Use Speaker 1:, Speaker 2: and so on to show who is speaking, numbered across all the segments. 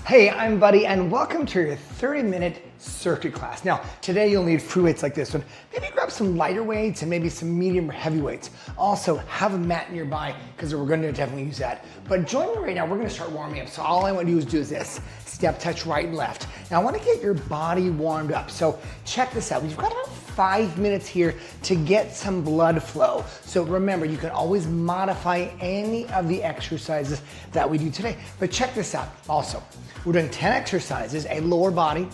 Speaker 1: Hey, I'm Buddy, and welcome to your 30-minute circuit class. Now, today you'll need free weights like this one. Maybe grab some lighter weights and maybe some medium or heavy weights. Also, have a mat nearby because we're going to definitely use that. But join me right now. We're going to start warming up. So all I want to do is this. Step, touch, right and left. Now, I want to get your body warmed up. So check this out. We've got about 5 minutes here to get some blood flow. So remember, you can always modify any of the exercises that we do today. But check this out. Also, we're doing 10 exercises, a lower body,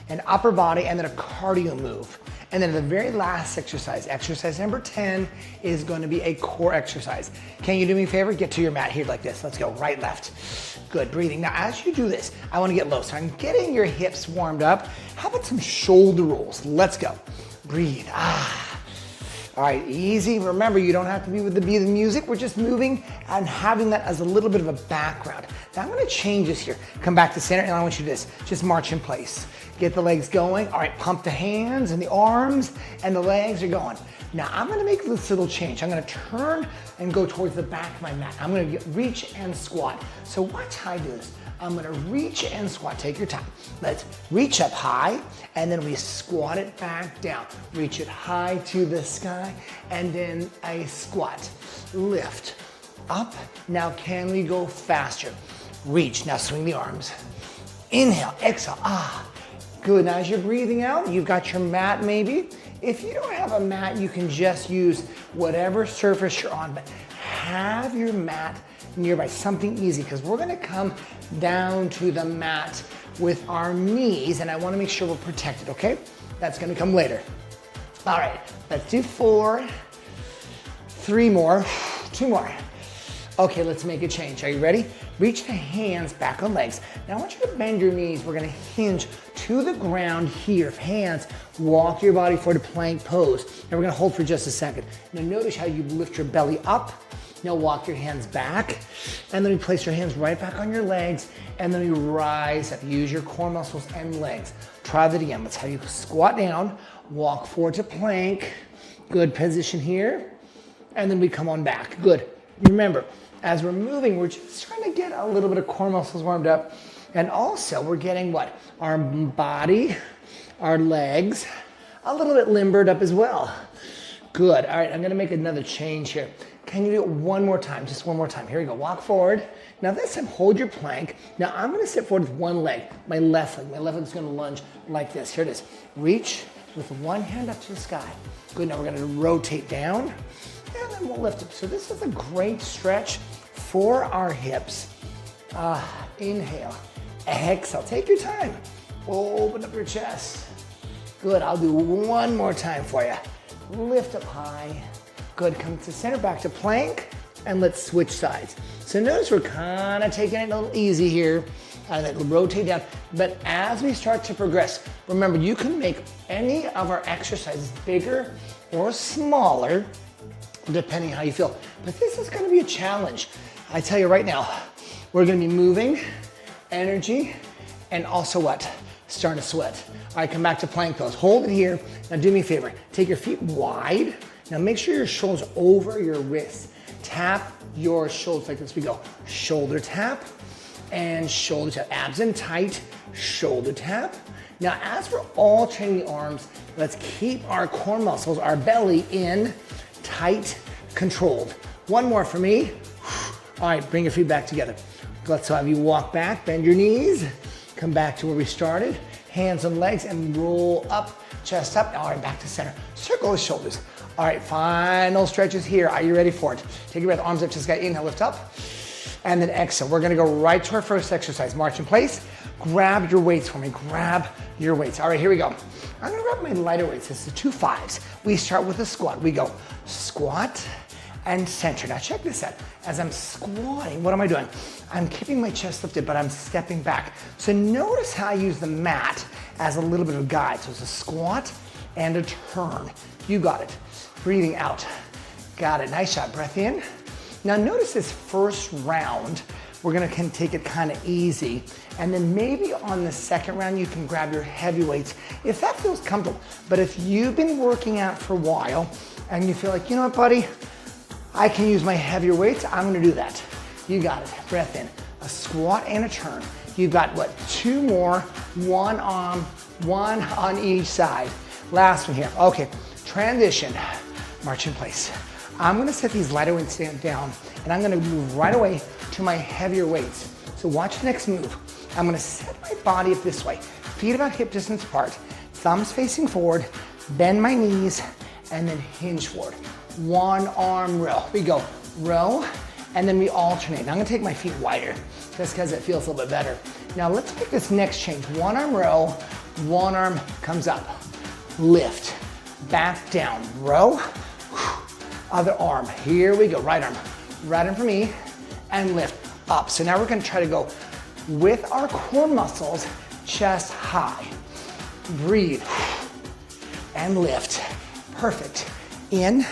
Speaker 1: an upper body, and then a cardio move. And then the very last exercise number 10, is going to be a core exercise. Can you do me a favor? Get to your mat here like this. Let's go, right, left. Good, breathing. Now, as you do this, I want to get low. So I'm getting your hips warmed up. How about some shoulder rolls? Let's go. Breathe. All right, easy. Remember, you don't have to be with the beat of the music. We're just moving and having that as a little bit of a background. Now I'm gonna change this here. Come back to center, and I want you to do this. Just march in place. Get the legs going. All right, pump the hands and the arms, and the legs are going. Now I'm gonna make this little change. I'm gonna turn and go towards the back of my mat. I'm gonna reach and squat. So watch how I do this. I'm gonna reach and squat. Take your time. Let's reach up high, and then we squat it back down. Reach it high to the sky, and then a squat. Lift, up. Now can we go faster? Reach, now swing the arms. Inhale, exhale, Good, now as you're breathing out, you've got your mat maybe. If you don't have a mat, you can just use whatever surface you're on, but have your mat nearby, something easy, because we're gonna come down to the mat with our knees, and I wanna make sure we're protected, okay? That's gonna come later. All right, let's do 4, 3 more, 2 more. Okay, let's make a change. Are you ready? Reach the hands back on legs. Now I want you to bend your knees. We're gonna hinge to the ground here. Hands, walk your body forward to plank pose. And we're gonna hold for just a second. Now notice how you lift your belly up. Now walk your hands back, and then you place your hands right back on your legs, and then you rise up. Use your core muscles and legs. Try that again. Let's have you squat down, walk forward to plank. Good position here. And then we come on back. Good. Remember, as we're moving, we're just trying to get a little bit of core muscles warmed up. And also, we're getting what? Our body, our legs, a little bit limbered up as well. Good. All right, I'm gonna make another change here. Can you do it one more time? Just one more time. Here we go. Walk forward. Now this time, hold your plank. Now I'm gonna sit forward with one leg, my left leg. My left leg's gonna lunge like this. Here it is. Reach with one hand up to the sky. Good, now we're gonna rotate down, and then we'll lift up. So this is a great stretch for our hips. Inhale, exhale, take your time. Open up your chest. Good, I'll do one more time for you. Lift up high. Good, come to center, back to plank, and let's switch sides. So notice we're kind of taking it a little easy here, and then rotate down. But as we start to progress, remember, you can make any of our exercises bigger or smaller, depending how you feel. But this is gonna be a challenge. I tell you right now, we're gonna be moving, energy, and also what? Starting to sweat. All right, come back to plank pose. Hold it here. Now do me a favor, take your feet wide. Now make sure your shoulders over your wrists. Tap your shoulders like this. We go shoulder tap and shoulder tap. Abs in tight, shoulder tap. Now as we're all training the arms, let's keep our core muscles, our belly in, tight, controlled. One more for me. All right, bring your feet back together. Let's have you walk back, bend your knees, come back to where we started. Hands and legs, and roll up, chest up. All right, back to center. Circle the shoulders. All right, final stretches here. Are you ready for it? Take a breath, arms up to the sky, inhale, lift up. And then exhale. We're gonna go right to our first exercise. March in place. Grab your weights for me, grab your weights. All right, here we go. I'm gonna grab my lighter weights. This is 2 5s. We start with a squat. We go squat and center. Now check this out. As I'm squatting, what am I doing? I'm keeping my chest lifted, but I'm stepping back. So notice how I use the mat as a little bit of a guide. So it's a squat and a turn. You got it. Breathing out. Got it. Nice shot. Breath in. Now notice this first round, we're gonna take it kind of easy. And then maybe on the second round, you can grab your heavy weights if that feels comfortable. But if you've been working out for a while and you feel like, you know what, buddy, I can use my heavier weights, I'm gonna do that. You got it. Breath in. a squat and a turn. You've got what, 2 more, one arm, one on each side. Last one here. Okay, transition, march in place. I'm gonna set these lighter weights down and I'm gonna move right away to my heavier weights. So watch the next move. I'm gonna set my body up this way. Feet about hip distance apart, thumbs facing forward, bend my knees, and then hinge forward. One arm row. We go row, and then we alternate. I'm gonna take my feet wider, just because it feels a little bit better. Now let's make this next change. One arm row, one arm comes up. Lift, back down, row, other arm. Here we go, right arm for me, and lift up. So now we're gonna try to go with our core muscles, chest high. Breathe, and lift. Perfect. In,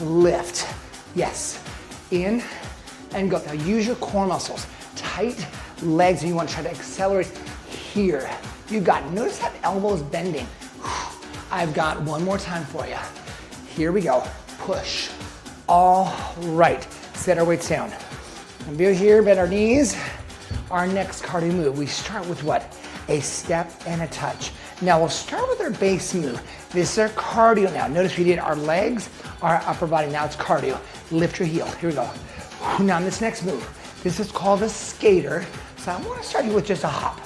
Speaker 1: lift. Yes. In, and go. Now use your core muscles. Tight legs, and you want to try to accelerate here. You got it. Notice that elbows bending. I've got one more time for you. Here we go. Push. All right. Set our weights down. And be here, bend our knees. Our next cardio move, we start with what? A step and a touch. Now we'll start with our base move. This is our cardio now. Notice we did our legs, our upper body. Now it's cardio. Lift your heel. Here we go. Now this next move, this is called a skater. So I want to start you with just a hop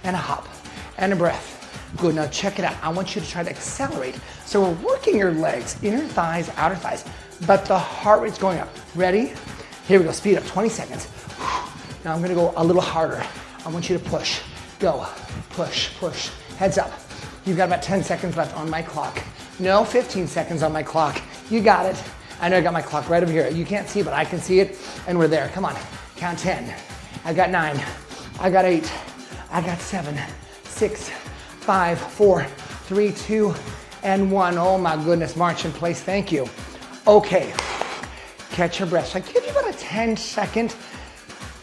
Speaker 1: and a breath. Good, now check it out. I want you to try to accelerate. So we're working your legs, inner thighs, outer thighs, but the heart rate's going up. Ready? Here we go, speed up, 20 seconds. Now I'm gonna go a little harder. I want you to push. Go, push, push. Heads up. You've got about 10 seconds left on my clock. No, 15 seconds on my clock. You got it. I know I got my clock right over here. You can't see, but I can see it, and we're there. Come on, count 10. I got 9. I got 8. I got 7, 6, 5, 4, 3, 2, and 1. Oh my goodness, march in place. Thank you. Okay, catch your breath. So I give you about a 10-second.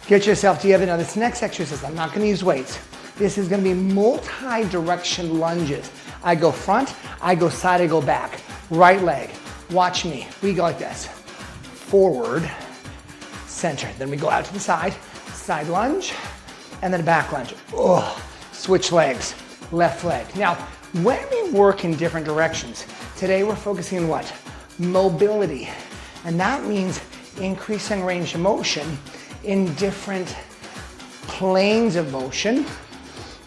Speaker 1: Get yourself together. Now this next exercise, I'm not gonna use weights. This is gonna be multi-direction lunges. I go front, I go side, I go back. Right leg, watch me. We go like this. Forward, center. Then we go out to the side lunge, and then a back lunge. Oh, switch legs, left leg. Now, when we work in different directions, today we're focusing on what? Mobility. And that means increasing range of motion in different planes of motion.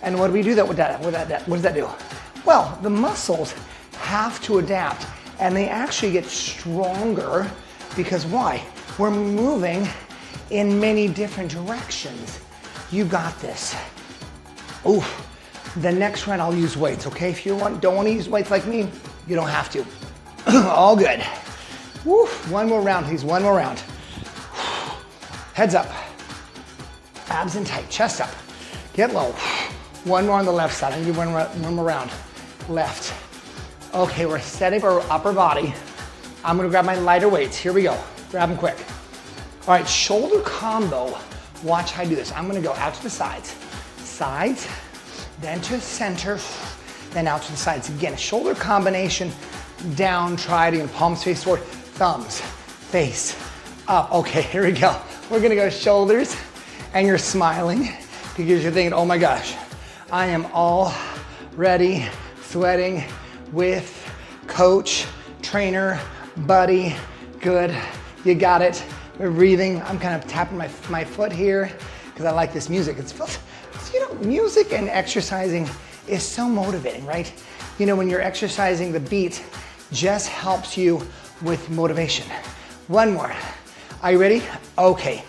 Speaker 1: And what do we do that with that? What does that do? Well, the muscles have to adapt, and they actually get stronger because why? We're moving in many different directions. You got this. Ooh, the next round I'll use weights, okay? If you don't want to use weights like me, you don't have to. All good. Woo, one more round, please, one more round. Heads up, abs in tight, chest up, get low. One more on the left side, I'm gonna do one more round. Left. Okay, we're setting our upper body. I'm gonna grab my lighter weights, here we go. Grab them quick. All right, shoulder combo. Watch how I do this. I'm gonna go out to the sides, then to center, then out to the sides. Again, a shoulder combination, down, try it again, palms face forward, thumbs, face, up. Okay, here we go. We're gonna go shoulders, and you're smiling because you're thinking, oh my gosh, I am already sweating with coach, trainer, buddy. Good, you got it. We're breathing. I'm kind of tapping my foot here because I like this music. You know, music and exercising is so motivating, right? You know, when you're exercising, the beat just helps you with motivation. One more. Are you ready? Okay.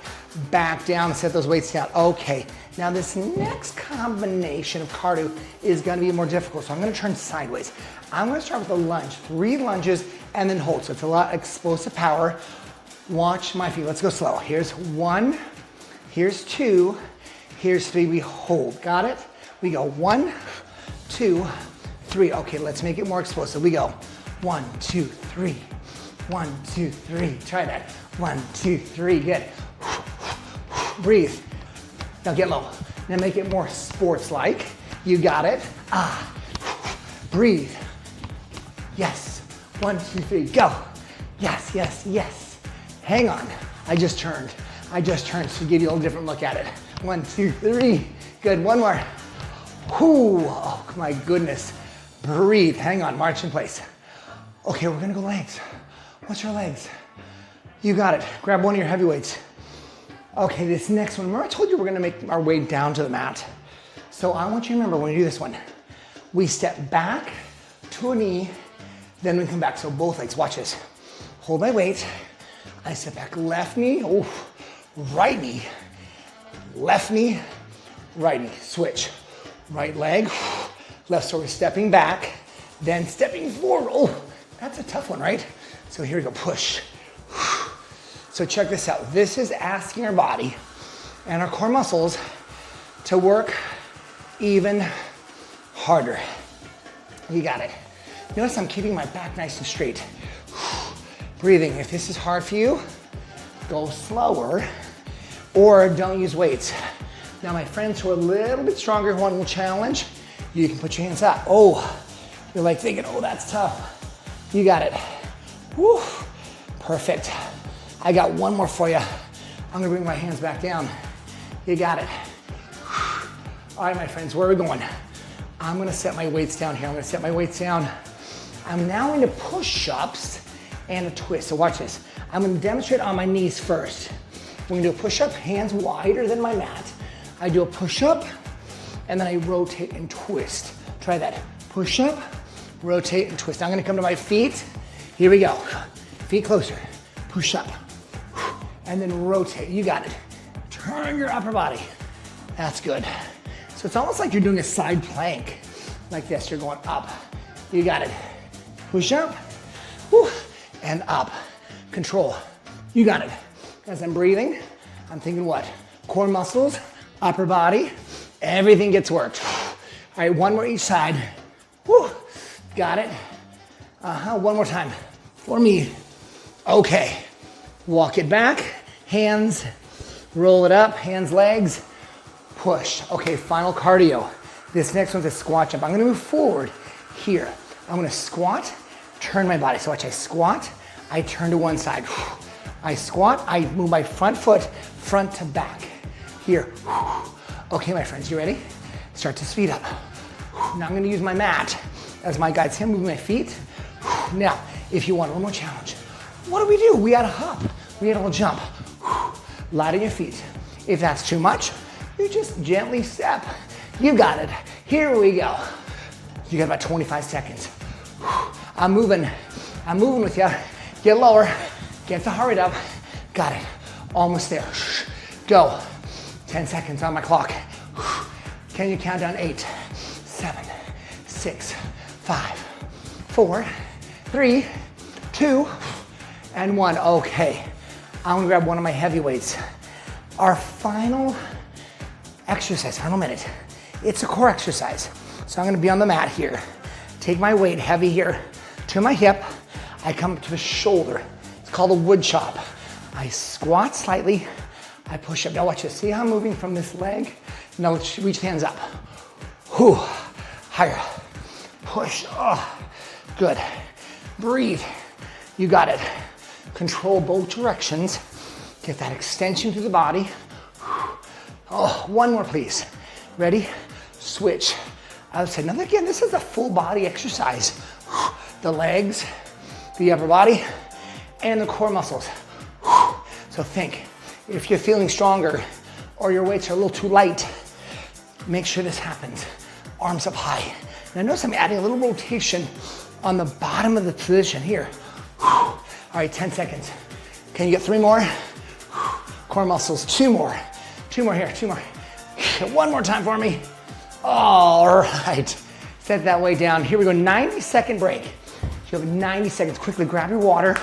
Speaker 1: Back down, set those weights down. Okay. Now this next combination of cardio is gonna be more difficult, so I'm gonna turn sideways. I'm gonna start with a lunge, 3 lunges, and then hold. So it's a lot of explosive power. Watch my feet, let's go slow. Here's 1, here's 2, here's 3, we hold, got it? We go 1, 2, 3. Okay, let's make it more explosive. We go 1, 2, 3, 1, 2, 3. Try that. 1, 2, 3, good. Breathe. Now get low. Now make it more sports-like. You got it. Breathe. Yes. 1, 2, 3, go. Yes, yes, yes. Hang on. I just turned. I just turned to give you a little different look at it. 1, 2, 3. Good, one more. Whoo, oh my goodness. Breathe, hang on, march in place. Okay, we're gonna go legs. What's your legs? You got it, grab one of your heavy weights. Okay, this next one, remember I told you we're gonna make our way down to the mat. So I want you to remember when you do this one, we step back to a knee, then we come back. So both legs, watch this. Hold my weight, I step back, left knee, oh, right knee, left knee, right knee, switch. Right leg, left shoulder stepping back, then stepping forward. Oh, that's a tough one, right? So here we go, push. So check this out. This is asking our body and our core muscles to work even harder. You got it. Notice I'm keeping my back nice and straight. Breathing. If this is hard for you, go slower or don't use weights. Now my friends who are a little bit stronger, who want a little challenge, you can put your hands up. Oh, you're like thinking, oh, that's tough. You got it. Woo, perfect. I got one more for you. I'm gonna bring my hands back down. You got it. All right, my friends, where are we going? I'm gonna set my weights down here. I'm gonna set my weights down. I'm now into push-ups and a twist. So watch this. I'm gonna demonstrate on my knees first. We're gonna do a push-up, hands wider than my mat. I do a push-up, and then I rotate and twist. Try that. Push-up, rotate, and twist. Now I'm gonna come to my feet. Here we go. Feet closer. Push-up, and then rotate. You got it. Turn your upper body. That's good. So it's almost like you're doing a side plank. Like this, you're going up. You got it. Push-up, and up. Control. You got it. As I'm breathing, I'm thinking what? Core muscles, upper body, everything gets worked. All right, one more each side. Woo, got it. One more time for me. Okay, walk it back, hands, roll it up, hands, legs, push. Okay, final cardio. This next one's a squat jump. I'm gonna move forward here. I'm gonna squat, turn my body. So watch, I squat, I turn to one side. I squat, I move my front foot, front to back. Here. Okay, my friends, you ready? Start to speed up. Now I'm gonna use my mat as my guide. See, I'm moving my feet. Now, if you want one more challenge, what do? We add a hop. We add a little jump. Light on your feet. If that's too much, you just gently step. You got it. Here we go. You got about 25 seconds. I'm moving with you. Get lower. Get the heart rate up. Got it. Almost there. Go. 10 seconds on my clock. Can you count down? 8, 7, 6, 5, 4, 3, 2, and 1. Okay. I'm gonna grab one of my heavy weights. Our final exercise, final minute. It's a core exercise. So I'm gonna be on the mat here. Take my weight heavy here to my hip. I come up to the shoulder. It's called a wood chop. I squat slightly. I push up. Now watch this. See how I'm moving from this leg? Now let's reach the hands up. Whew. Higher. Push. Oh, good. Breathe. You got it. Control both directions. Get that extension through the body. Oh, one more, please. Ready? Switch. Outside. Now again, this is a full body exercise. The legs, the upper body, and the core muscles. So think, if you're feeling stronger or your weights are a little too light, make sure this happens. Arms up high. Now notice I'm adding a little rotation on the bottom of the position here. All right, 10 seconds. Can you get 3 more? Core muscles, 2 more. 2 more here, 2 more. One more time for me. All right, set that weight down. Here we go, 90-second break. You have 90 seconds. Quickly grab your water.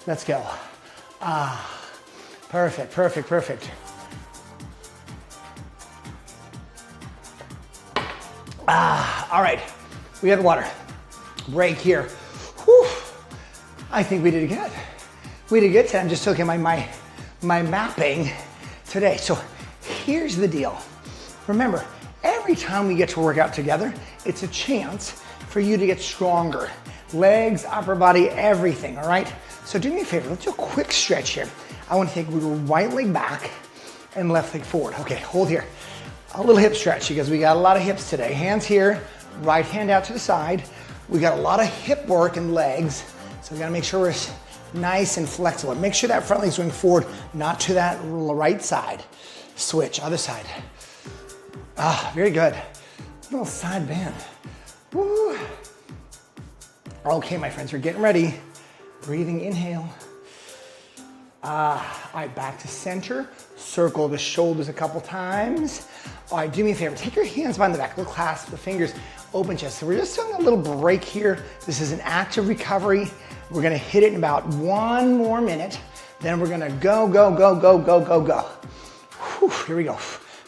Speaker 1: Let's go. Perfect, perfect, perfect. All right, we have the water. Break here. Whew. I think we did good. We did good today. I'm just looking at my mapping today. So here's the deal. Remember, every time we get to work out together, it's a chance for you to get stronger. Legs, upper body, everything, all right? So do me a favor, let's do a quick stretch here. I want to take your right leg back and left leg forward. Okay, hold here. A little hip stretch because we got a lot of hips today. Hands here, right hand out to the side. We got a lot of hip work and legs, so we gotta make sure we're nice and flexible. Make sure that front leg's going forward, not to that right side. Switch, other side. Ah, very good. Little side bend. Woo. Okay, my friends, we're getting ready. Breathing, inhale. All right, back to center. Circle the shoulders a couple times. All right, do me a favor. Take your hands behind the back. We'll clasp the fingers, open chest. So we're just doing a little break here. This is an active recovery. We're gonna hit it in about 1 more minute. Then we're gonna go, go, go, go, go, go, go. Whew, here we go.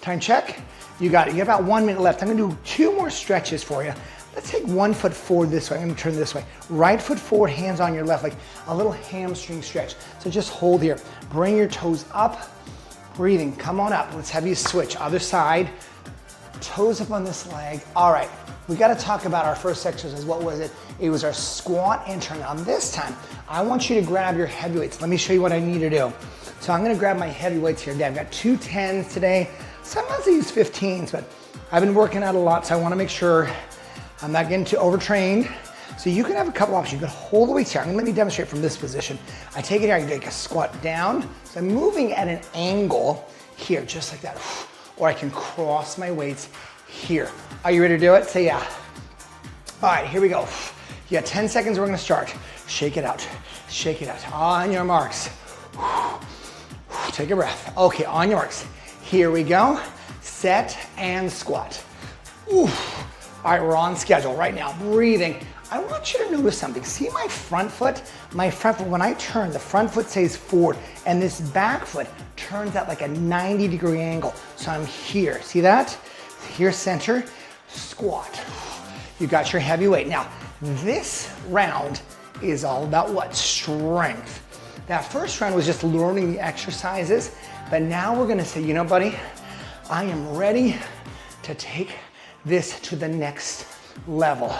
Speaker 1: Time check. You got it. You got about 1 minute left. I'm gonna do 2 more stretches for you. Let's take 1 foot forward this way. I'm gonna turn this way. Right foot forward, hands on your left, like a little hamstring stretch. So just hold here. Bring your toes up. Breathing, come on up. Let's have you switch. Other side. Toes up on this leg. All right, we gotta talk about our first exercise. What was it? It was our squat and turn. Now this time, I want you to grab your heavyweights. Let me show you what I need to do. So I'm gonna grab my heavyweights here. I've got 2 10s today. Sometimes I use 15s, but I've been working out a lot, so I wanna make sure I'm not getting too overtrained. So you can have a couple options. You can hold the weights here. Let me demonstrate from this position. I take it here, I can take a squat down. So I'm moving at an angle here, just like that. Or I can cross my weights here. Are you ready to do it? Say yeah. All right, here we go. You got 10 seconds, we're gonna start. Shake it out, shake it out. On your marks. Take a breath. Okay, on your marks. Here we go. Set and squat. Oof. All right, we're on schedule right now. Breathing. I want you to notice something. See my front foot? My front foot, when I turn, the front foot stays forward and this back foot turns at like a 90-degree angle. So I'm here, see that? Here, center, squat. You got your heavy weight. Now, this round is all about what? Strength. That first round was just learning the exercises, but now we're gonna say, you know, buddy, I am ready to take this to the next level.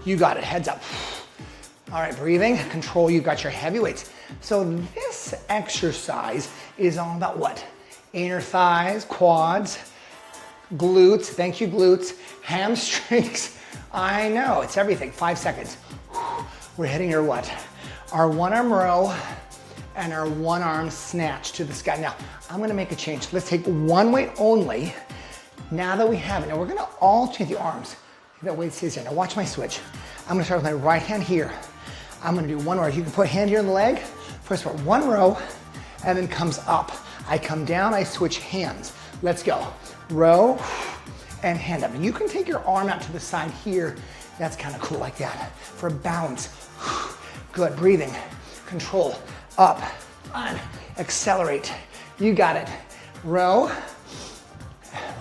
Speaker 1: You got it, heads up. All right, breathing, control, you got your heavy weights. So this exercise is all about what? Inner thighs, quads, glutes, thank you glutes, hamstrings. I know, it's everything, 5 seconds. We're hitting our what? Our 1-arm row and our 1-arm snatch to the sky. Now, I'm gonna make a change. Let's take 1 weight only. Now that we have it, now we're gonna alternate the arms. That weight stays here. Now watch my switch. I'm gonna start with my right hand here. I'm gonna do 1 row. You can put hand here on the leg. First part, 1 row, and then comes up. I come down, I switch hands. Let's go. Row and hand up. You can take your arm out to the side here. That's kind of cool like that for balance. Good, breathing, control, up, on, accelerate. You got it. Row,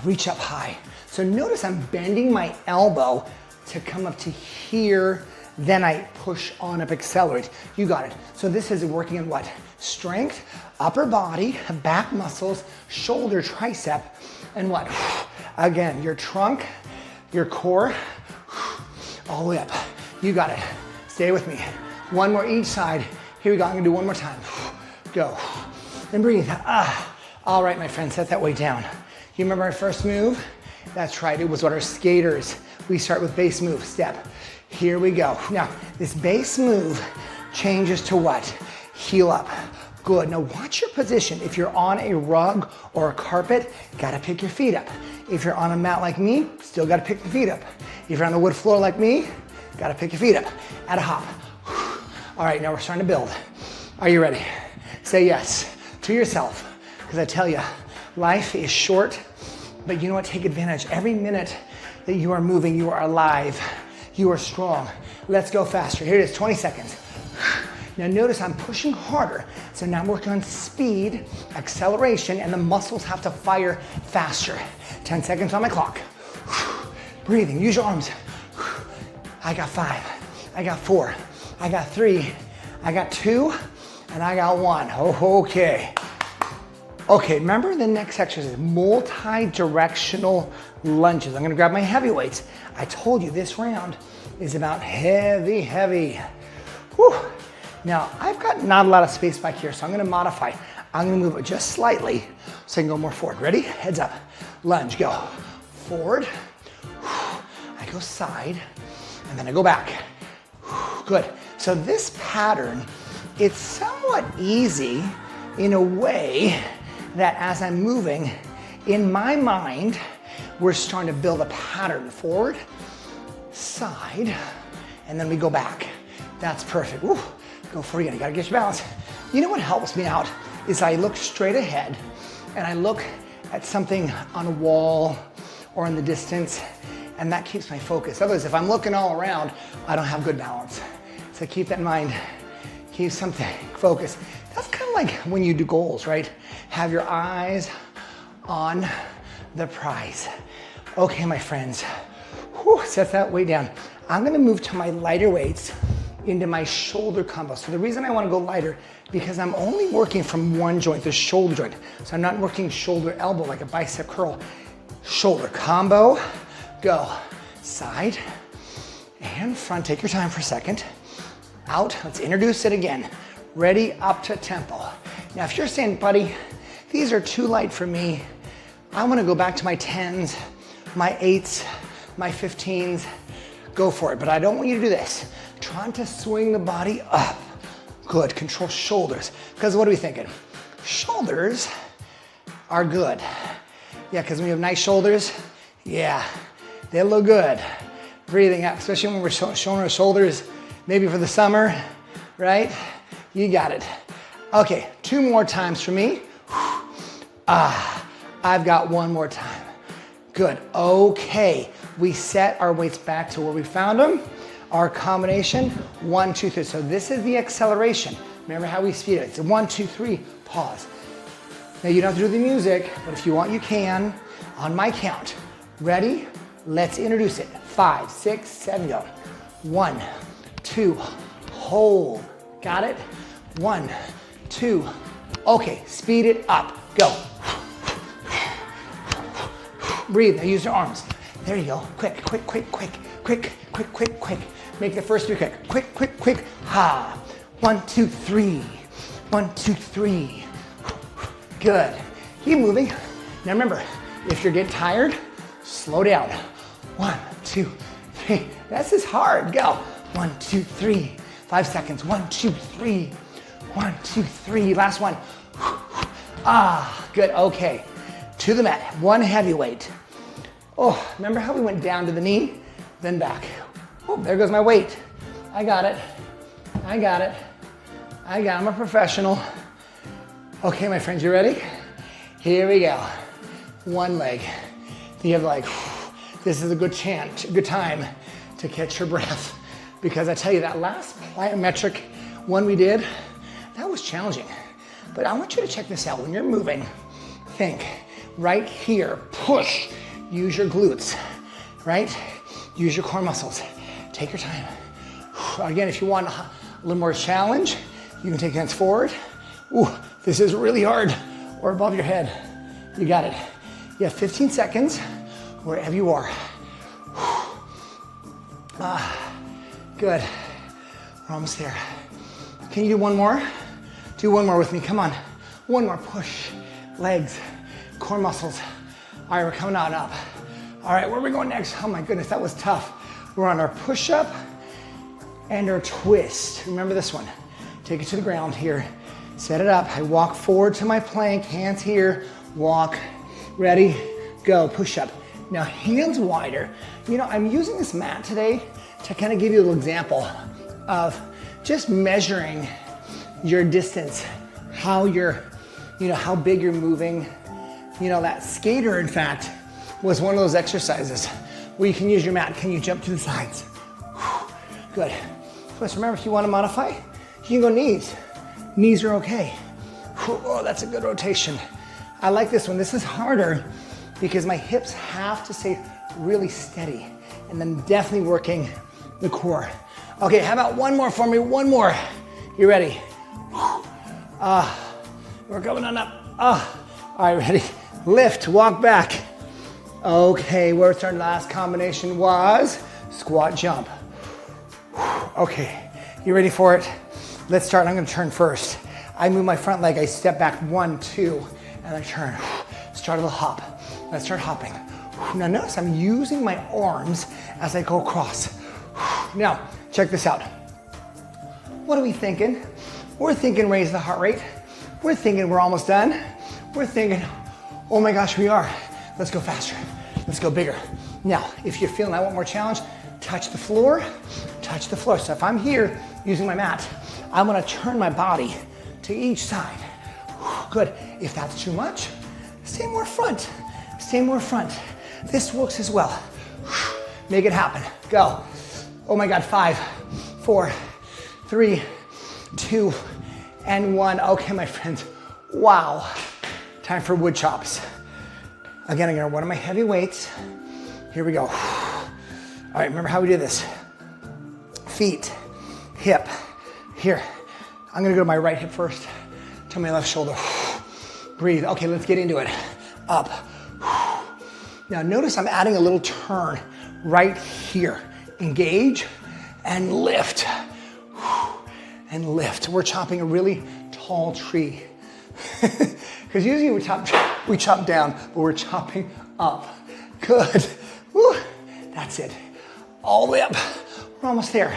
Speaker 1: reach up high. So notice I'm bending my elbow to come up to here, then I push on up, accelerate. You got it. So this is working on what? Strength, upper body, back muscles, shoulder, tricep, and what? Again, your trunk, your core, all the way up. You got it. Stay with me. 1 more each side. Here we go. I'm gonna do 1 more time. Go. And breathe. All right, my friend, set that weight down. You remember our first move? That's right, it was what our skaters. We start with base move, step. Here we go. Now, this base move changes to what? Heel up. Good, now watch your position. If you're on a rug or a carpet, gotta pick your feet up. If you're on a mat like me, still gotta pick the feet up. If you're on the wood floor like me, gotta pick your feet up. At a hop. All right, now we're starting to build. Are you ready? Say yes to yourself, because I tell you, life is short, but you know what? Take advantage. Every minute that you are moving, you are alive. You are strong. Let's go faster. Here it is, 20 seconds. Now notice I'm pushing harder. So now I'm working on speed, acceleration, and the muscles have to fire faster. 10 seconds on my clock. Breathing, use your arms. I got 5, I got 4, I got 3, I got 2, and I got 1. Oh, okay. Okay, remember the next exercise is multi-directional lunges. I'm gonna grab my heavy weights. I told you this round is about heavy, heavy. Whew. Now, I've got not a lot of space back here, so I'm gonna modify. I'm gonna move it just slightly so I can go more forward. Ready? Heads up. Lunge, go. Forward. I go side, and then I go back. Good. So this pattern, it's somewhat easy in a way that as I'm moving, in my mind, we're starting to build a pattern. Forward, side, and then we go back. That's perfect. Woo. Go forward again. You gotta get your balance. You know what helps me out is I look straight ahead and I look at something on a wall or in the distance, and that keeps my focus. Otherwise, if I'm looking all around, I don't have good balance. So keep that in mind. Keep something focused. That's kind of like when you do goals, right? Have your eyes on the prize. Okay, my friends. Whew, set that weight down. I'm gonna move to my lighter weights into my shoulder combo. So the reason I wanna go lighter, because I'm only working from one joint, the shoulder joint. So I'm not working shoulder elbow like a bicep curl. Shoulder combo, go. Side and front, take your time for a second. Out, let's introduce it again. Ready, up to tempo. Now if you're saying, buddy, these are too light for me, I wanna go back to my 10s, my 8s, my 15s, go for it. But I don't want you to do this. Trying to swing the body up. Good, control shoulders. Because what are we thinking? Shoulders are good. Yeah, because when you have nice shoulders, yeah, they look good. Breathing out, especially when we're showing our shoulders, maybe for the summer, right? You got it. Okay, 2 more times for me. I've got 1 more time. Good, okay. We set our weights back to where we found them. Our combination, 1, 2, 3. So this is the acceleration. Remember how we speed it. It's 1, 2, 3, pause. Now you don't have to do the music, but if you want, you can. On my count. Ready? Let's introduce it. 5, 6, 7, go. 1, 2, hold. Got it? 1, 2. Okay, speed it up. Go. Breathe. Now use your arms. There you go. Quick, quick, quick, quick, quick, quick, quick, quick. Make the first 3 quick. Quick, quick, quick. Ha. 1, 2, 3. 1, 2, 3. Good. Keep moving. Now remember, if you're getting tired, slow down. 1, 2, 3. This is hard. Go. 1, 2, 3. 5 seconds. 1, 2, 3. 1, 2, 3. Last one. Good. Okay. To the mat. 1 heavy weight. Oh, remember how we went down to the knee, then back. Oh, there goes my weight. I got it. I got it. I'm a professional. Okay, my friends, you ready? Here we go. 1 leg. You have like, this is a good time to catch your breath. Because I tell you, that last plyometric one we did, that was challenging. But I want you to check this out. When you're moving, think right here, push. Use your glutes, right? Use your core muscles. Take your time. Again, if you want a little more challenge, you can take hands forward. Ooh, this is really hard. Or above your head. You got it. You have 15 seconds, wherever you are. Good. We're almost there. Can you do 1 more? Do 1 more with me, come on. 1 more, push. Legs, core muscles. All right, we're coming on up. All right, where are we going next? Oh my goodness, that was tough. We're on our push-up and our twist. Remember this one. Take it to the ground here. Set it up. I walk forward to my plank, hands here, walk. Ready, go, push up. Now hands wider. You know, I'm using this mat today to kind of give you a little example of just measuring your distance, how you're, how big you're moving. That skater, in fact, was one of those exercises where you can use your mat. Can you jump to the sides? Good. Plus, remember, if you want to modify, you can go knees. Knees are okay. Oh, that's a good rotation. I like this one. This is harder because my hips have to stay really steady, and then definitely working the core. Okay, how about 1 more for me? 1 more. You ready? We're coming on up. All right, ready? Lift, walk back. Okay, where's our last combination was? Squat, jump. Okay, you ready for it? Let's start. I'm gonna turn first. I move my front leg, I step back 1, 2, and I turn. Start a little hop. Let's start hopping. Now notice I'm using my arms as I go across. Now, check this out. What are we thinking? We're thinking raise the heart rate. We're thinking we're almost done. We're thinking, oh my gosh, we are. Let's go faster. Let's go bigger. Now, if you're feeling I want more challenge, touch the floor, touch the floor. So if I'm here using my mat, I'm gonna turn my body to each side. Good. If that's too much, stay more front. Stay more front. This works as well. Make it happen. Go. Oh my God, 5, 4, 3, 2, and 1. Okay, my friends. Wow. Time for wood chops. Again, I'm gonna one of my heavy weights. Here we go. All right, remember how we do this. Feet, hip, here. I'm gonna go to my right hip first, to my left shoulder. Breathe. Okay, let's get into it. Up. Now notice I'm adding a little turn right here. Engage and lift. And lift. We're chopping a really tall tree. Because usually we chop down, but we're chopping up. Good. Woo. That's it. All the way up. We're almost there.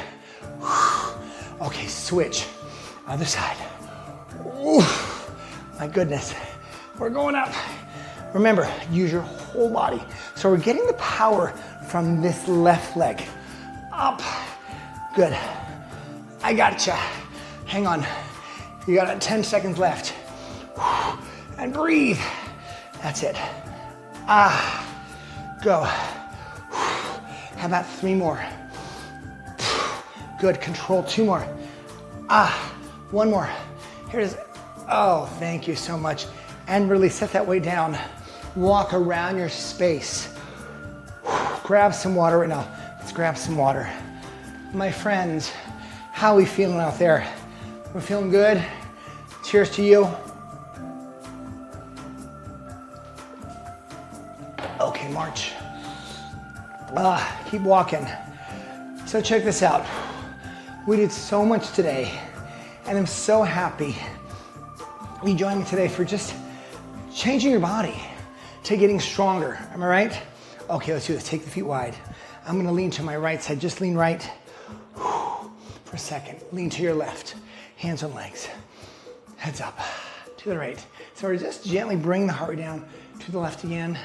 Speaker 1: Okay, switch. Other side. Ooh. My goodness. We're going up. Remember, use your whole body. So we're getting the power from this left leg. Up. Good. I gotcha. Hang on. You got 10 seconds left. And breathe. That's it. Go. How about 3 more? Good, control, 2 more. 1 more. Here it is. Oh, thank you so much. And really set that weight down. Walk around your space. Grab some water right now. Let's grab some water. My friends, how are we feeling out there? We're feeling good? Cheers to you. Okay, march. Keep walking. So check this out. We did so much today, and I'm so happy you joined me today for just changing your body to getting stronger. Am I right? Okay, let's do this. Take the feet wide. I'm gonna lean to my right side. Just lean right for a second. Lean to your left. Hands on legs. Heads up to the right. So we're just gently bring the heart rate down to the left again.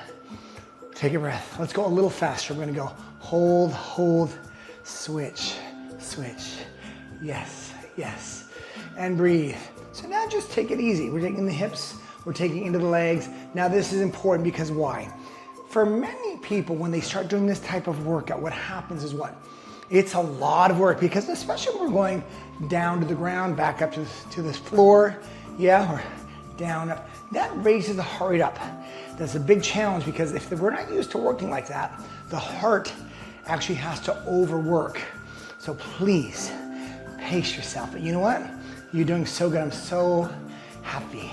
Speaker 1: Take a breath. Let's go a little faster. We're gonna go hold, hold, switch, switch. Yes, yes. And breathe. So now just take it easy. We're taking the hips, we're taking into the legs. Now this is important because why? For many people, when they start doing this type of workout, what happens is what? It's a lot of work because especially when we're going down to the ground, back up to this floor, yeah, or down, up. That raises the heart rate up. That's a big challenge because if we're not used to working like that, the heart actually has to overwork. So please, pace yourself. But you know what? You're doing so good. I'm so happy.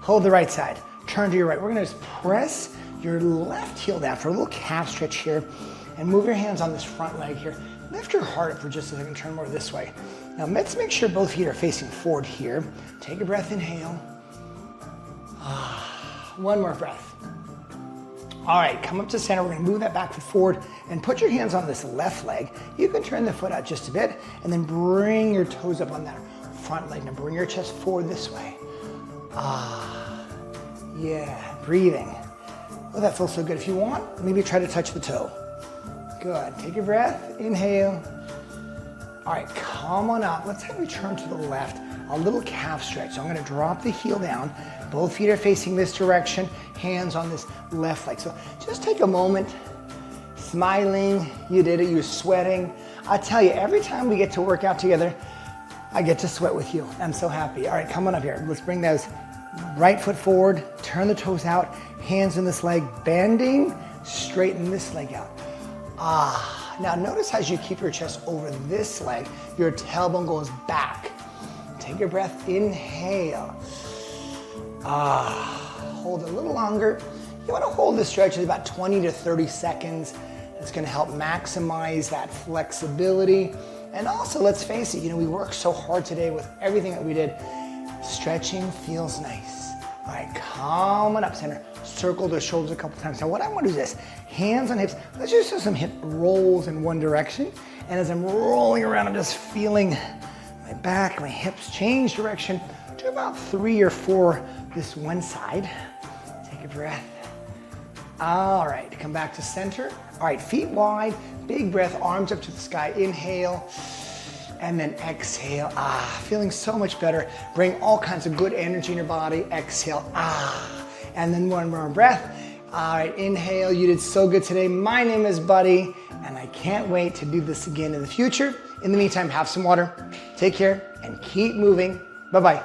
Speaker 1: Hold the right side. Turn to your right. We're gonna just press your left heel down for a little calf stretch here and move your hands on this front leg here. Lift your heart up for just a second. Turn more this way. Now let's make sure both feet are facing forward here. Take a breath, inhale. One more breath. All right, come up to center. We're gonna move that back foot forward and put your hands on this left leg. You can turn the foot out just a bit and then bring your toes up on that front leg. Now bring your chest forward this way. Yeah, breathing. Oh, that feels so good. If you want, maybe try to touch the toe. Good, take a breath, inhale. All right, come on up. Let's have you turn to the left. A little calf stretch. So I'm gonna drop the heel down. Both feet are facing this direction, hands on this left leg. So just take a moment, smiling, you did it, you're sweating. I tell you, every time we get to work out together, I get to sweat with you. I'm so happy. All right, come on up here. Let's bring those right foot forward, turn the toes out, hands in this leg, bending, straighten this leg out. Now notice as you keep your chest over this leg, your tailbone goes back. Take your breath, inhale. Hold a little longer. You wanna hold this stretch at about 20 to 30 seconds. It's gonna help maximize that flexibility. And also, let's face it, we worked so hard today with everything that we did. Stretching feels nice. All right, coming up center. Circle the shoulders a couple times. Now what I want to do is this, hands on hips. Let's just do some hip rolls in one direction. And as I'm rolling around, I'm just feeling my back, my hips change direction. Do about 3 or 4 this one side. Take a breath. All right, come back to center. All right, feet wide, big breath, arms up to the sky. Inhale, and then exhale. Feeling so much better. Bring all kinds of good energy in your body. Exhale, and then one more breath. All right, inhale, you did so good today. My name is Buddy, and I can't wait to do this again in the future. In the meantime, have some water, take care, and keep moving. Bye-bye.